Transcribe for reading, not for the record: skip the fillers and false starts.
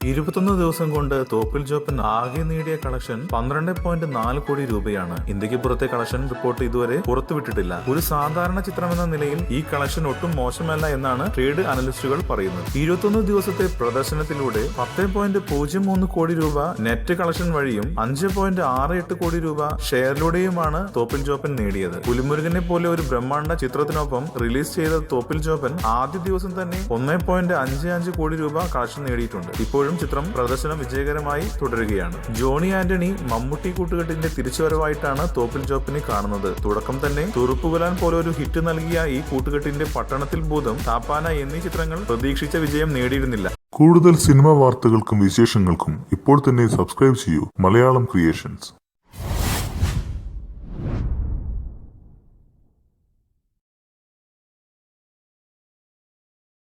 21 ദിവസം കൊണ്ട് തോപ്പിൽ ജോപ്പൻ ആകെ നേടിയ കളക്ഷൻ 12.4 കോടി രൂപയാണ്. ഇന്ത്യക്ക് പുറത്തെ കളക്ഷൻ റിപ്പോർട്ട് ഇതുവരെ പുറത്തുവിട്ടിട്ടില്ല. ഒരു സാധാരണ ചിത്രമെന്ന നിലയിൽ ഈ കളക്ഷൻ ഒട്ടും മോശമല്ല എന്നാണ് ട്രേഡ് അനലിസ്റ്റുകൾ പറയുന്നത്. 21 ദിവസത്തെ പ്രദർശനത്തിലൂടെ 10.03 കോടി രൂപ നെറ്റ് കളക്ഷൻ വഴിയും 5.68 കോടി രൂപ ഷെയറിലൂടെയുമാണ് തോപ്പിൽ ജോപ്പൻ നേടിയത്. പുലിമുരുകനെ പോലെ ഒരു ബ്രഹ്മാണ്ഡ ചിത്രത്തിനൊപ്പം റിലീസ് ചെയ്ത തോപ്പിൽ ജോപ്പൻ ആദ്യ ദിവസം തന്നെ 1.55 കോടി രൂപ കളക്ഷൻ നേടിയിട്ടുണ്ട്. ഇപ്പോഴും ചിത്രം പ്രദർശനം വിജയകരമായി തുടരുകയാണ്. ജോണി ആന്റണി മമ്മൂട്ടി കൂട്ടുകെട്ടിന്റെ തിരിച്ചുവരവായിട്ടാണ് തോപ്പിൽ ജോപ്പനെ കാണുന്നത്. തുടക്കം തന്നെ തുറുപ്പുകലാൻ പോലെ ഒരു ഹിറ്റ് നൽകിയ ഈ കൂട്ടുകെട്ടിന്റെ പട്ടണത്തിൽ ഭൂതം, താപ്പാന എന്നീ ചിത്രങ്ങൾ പ്രതീക്ഷിച്ച വിജയം നേടിയിരുന്നില്ല. കൂടുതൽ സിനിമാ വാർത്തകൾക്കും വിശേഷങ്ങൾക്കും ഇപ്പോൾ തന്നെ സബ്സ്ക്രൈബ് ചെയ്യൂ മലയാളം ക്രിയേഷൻസ്.